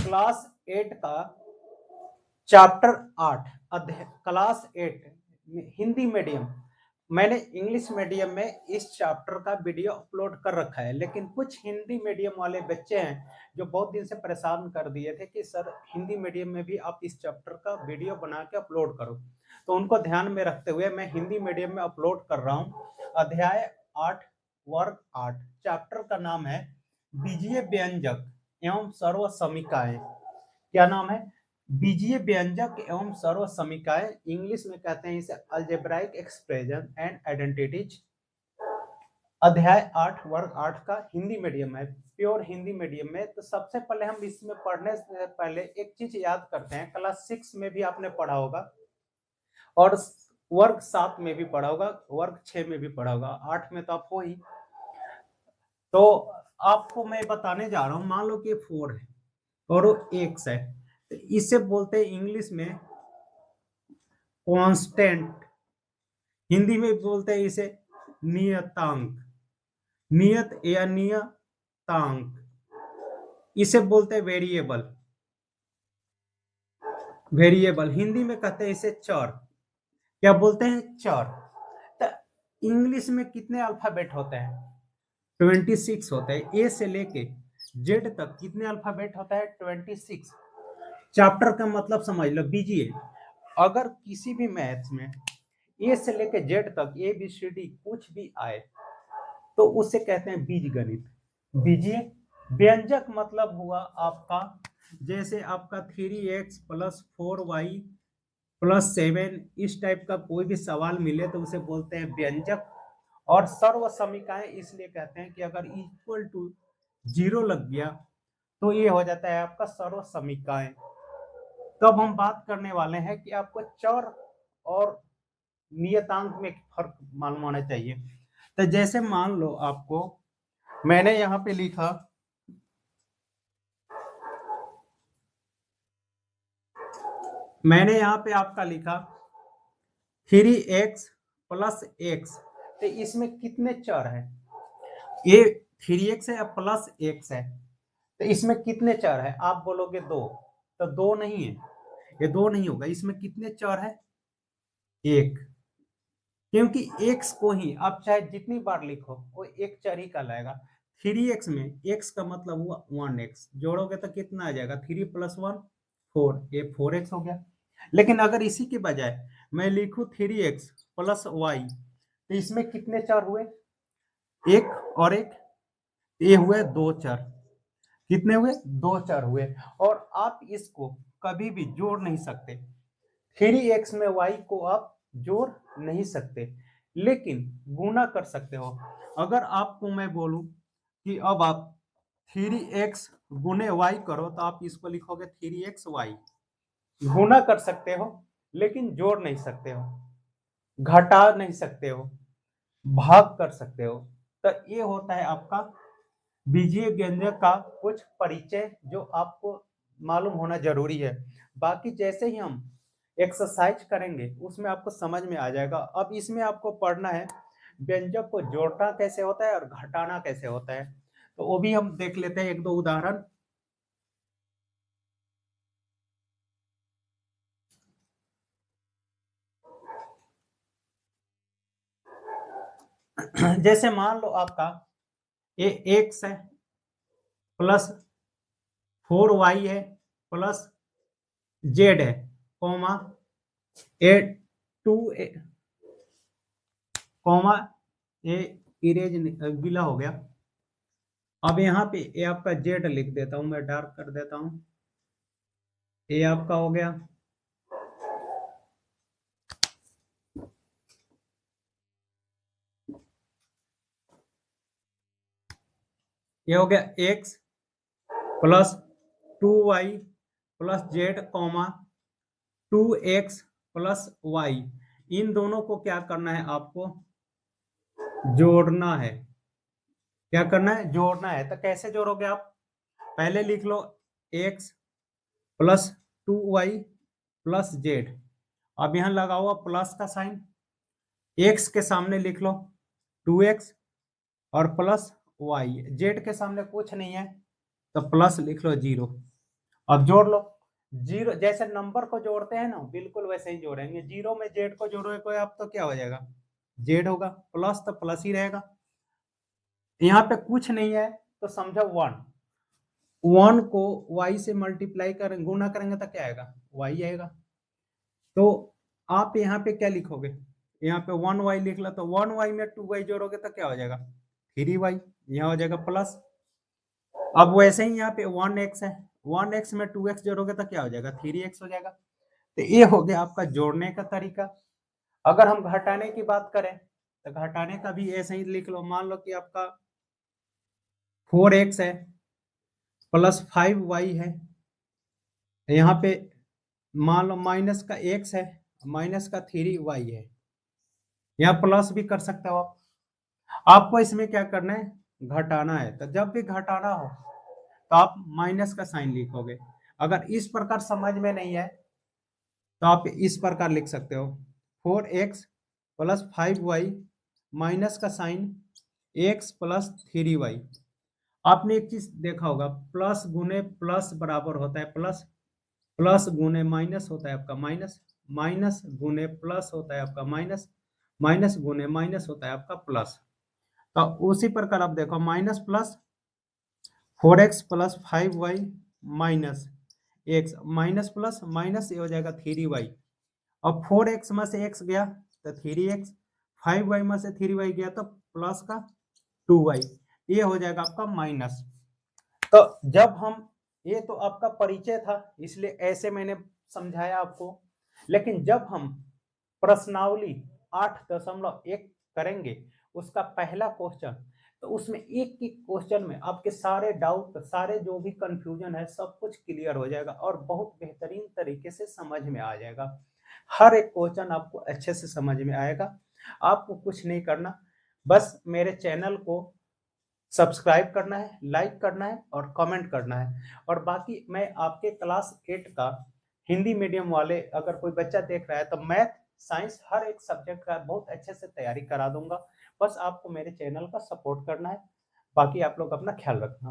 Class 8 का chapter 8 अध्याय class 8 Hindi medium. मैंने इंग्लिश मीडियम में इस चैप्टर का वीडियो अपलोड कर रखा है, लेकिन कुछ हिंदी मीडियम वाले बच्चे हैं जो बहुत दिन से परेशान कर दिए थे कि सर हिंदी मीडियम में भी आप इस चैप्टर का वीडियो बना के अपलोड करो। तो उनको ध्यान में रखते हुए मैं हिंदी मीडियम में अपलोड कर रहा हूँ। अध्याय 8 वर्ग 8 चैप्टर का नाम है बीजीय व्यंजक एवं सर्व समीकाएं। क्या नाम है? बीजीय व्यंजक एवं सर्व समीकाएं। इंग्लिश में कहते हैं इसे अलजेब्राइक एक्सप्रेशन एंड आइडेंटिटीज। अध्याय 8 वर्ग 8 का हिंदी मीडियम है, प्योर हिंदी मीडियम में। तो सबसे पहले हम इसमें पढ़ने से पहले एक चीज याद करते हैं। क्लास 6 में भी आपने पढ़ा होगा और वर्ग 7 में भी पढ़ा होगा, वर्ग 6 में भी पढ़ा होगा, 8 में तो आप हो ही। तो आपको मैं बताने जा रहा हूं, मान लो कि 4 है और वो x है, तो इसे बोलते हैं इंग्लिश में कांस्टेंट, हिंदी में बोलते हैं इसे नियतांक, नियत या नियतांक। इसे बोलते हैं वेरिएबल, वेरिएबल हिंदी में कहते हैं इसे चर। क्या बोलते हैं? चर। तो इंग्लिश में कितने अल्फाबेट होते हैं? 26 होते हैं। ए से लेके जेड तक कितने अल्फाबेट होता है? 26। चैप्टर का मतलब समझ लो बीजीए। अगर किसी भी मैथ्स में ए से लेके जेड तक ए बी सी डी कुछ भी आए तो उसे कहते हैं बीजगणित। बीजीय व्यंजक मतलब हुआ आपका, जैसे आपका 3x + 4y + 7, इस टाइप का कोई भी सवाल मिले तो उसे बोलते हैं व्यंजक। और सर्व समीकाएं इसलिए कहते हैं कि अगर इक्वल टू 0 लग गया तो ये हो जाता है आपका सर्व समीकाएं। तब हम बात करने वाले हैं कि आपको चर और नियतांक में फर्क मालूम होना चाहिए। तो जैसे मान लो आपको मैंने यहाँ पे लिखा आपका लिखा 3x + x, तो इसमें कितने चर है? ये 3x है या +x है, तो इसमें कितने चर है? आप बोलोगे 2, तो 2 नहीं है, ये 2 नहीं होगा। इसमें कितने चर है? 1, क्योंकि x को ही आप चाहे जितनी बार लिखो वो एक चर ही कहलाएगा। 3x में x का मतलब हुआ 1x, जोड़ोगे तो कितना आ जाएगा? 3 + 1 4, ये 4x हो गया। लेकिन अगर इसी के बजाय मैं लिखूं 3x + y, तो इसमें कितने चर हुए? 1 और 1, ये हुए 2 चर। कितने हुए? 2 चर हुए। और आप इसको कभी भी जोड़ नहीं सकते। 3x में y को आप जोड़ नहीं सकते, लेकिन गुना कर सकते हो। अगर आपको मैं बोलूं कि अब आप 3x गुने y करो, तो आप इसको लिखोगे 3xy। गुना कर सकते हो लेकिन जोड़ नहीं सकते हो, घटा नहीं सकते हो, भाग कर सकते हो। तो ये होता है आपका बीजीय व्यंजक का कुछ परिचय जो आपको मालूम होना जरूरी है। बाकी जैसे ही हम एक्सरसाइज करेंगे उसमें आपको समझ में आ जाएगा। अब इसमें आपको पढ़ना है व्यंजक को जोड़ना कैसे होता है और घटाना कैसे होता है, तो वो भी हम देख लेते हैं, एक दो उदाहरण। जैसे मान लो आपका ये x है + 4y है + z है, कॉमा ए 2 कॉमा ए इरेज गीला हो गया। अब यहाँ पे ये आपका जेड लिख देता हूं, मैं डार्क कर देता हूं। ये आपका हो गया, ये हो गया x + 2y + z, 2x + y। इन दोनों को क्या करना है? आपको जोड़ना है। क्या करना है? जोड़ना है। तो कैसे जोड़ोगे आप? पहले लिख लो x + 2y + z। अब यहां लगा हुआ प्लस का साइन, x के सामने लिख लो 2x और + y, z के सामने कुछ नहीं है तो प्लस लिख लो 0। अब जोड़ लो। जीरो जैसे नंबर को जोड़ते हैं ना, बिल्कुल वैसे ही जोड़ेंगे। जीरो में जेड को जोड़ोगे आप तो क्या हो जाएगा, जेड होगा, प्लस तो प्लस ही रहेगा। यहाँ पे कुछ नहीं है तो समझो वन, वन को वाई से मल्टीप्लाई करें, गुना करेंगे तो क्या आएगा, वाई आएगा। तो आप यहाँ पे क्या लिखोगे, यहाँ पे वन वाई लिख लो, तो वन वाई में टू वाई जोड़ोगे तो क्या हो जाएगा, थ्री वाई, यहाँ हो जाएगा प्लस। अब वैसे ही यहाँ पे वन एक्स है, वन एक्स में टू एक्स जोड़ोगे तो क्या हो जाएगा, थ्री एक्स हो जाएगा। तो ये हो गया आपका जोड़ने का तरीका। अगर हम घटाने की बात करें तो घटाने का भी ऐसे ही लिख लो। मान लो कि आपका 4x है प्लस 5y है, यहाँ पे मान लो माइनस का x है, माइनस का 3y है, यहाँ प्लस भी कर सकते हो आप। आपको इसमें क्या करना है, घटाना है। तो जब भी घटाना हो तो आप माइनस का साइन लिखोगे। अगर इस प्रकार समझ में नहीं है तो आप इस प्रकार लिख सकते हो, 4x प्लस 5y माइनस का साइन x प्लस 3y। आपने एक चीज देखा होगा, प्लस गुने प्लस बराबर होता है प्लस, प्लस गुने माइनस होता है आपका माइनस, माइनस गुने प्लस होता है आपका माइनस, माइनस गुने माइनस होता है आपका प्लस। तो उसी प्रकार आप देखो, minus plus 4x plus 5y minus x, minus plus minus ये हो जाएगा 3y। अब 4x में से x गया तो 3x, 5y में से 3y गया तो प्लस का 2y, ये हो जाएगा आपका माइनस। तो जब हम, ये तो आपका परिचय था इसलिए ऐसे मैंने समझाया आपको। लेकिन जब हम प्रश्नावली 8.1 करेंगे, उसका पहला क्वेश्चन, तो उसमें एक एक क्वेश्चन में आपके सारे डाउट, सारे जो भी कंफ्यूजन है सब कुछ क्लियर हो जाएगा और बहुत बेहतरीन तरीके से समझ में आ जाएगा। हर एक क्वेश्चन आपको अच्छे से समझ में आएगा। आपको कुछ नहीं करना, बस मेरे चैनल को सब्सक्राइब करना है, लाइक करना है और कमेंट करना है। और बाकी मैं आपके क्लास 8 का हिंदी मीडियम वाले अगर कोई बच्चा देख रहा है तो मैथ साइंस हर एक सब्जेक्ट का बहुत अच्छे से तैयारी करा दूंगा। बस आपको मेरे चैनल का सपोर्ट करना है। बाकी आप लोग अपना ख्याल रखना।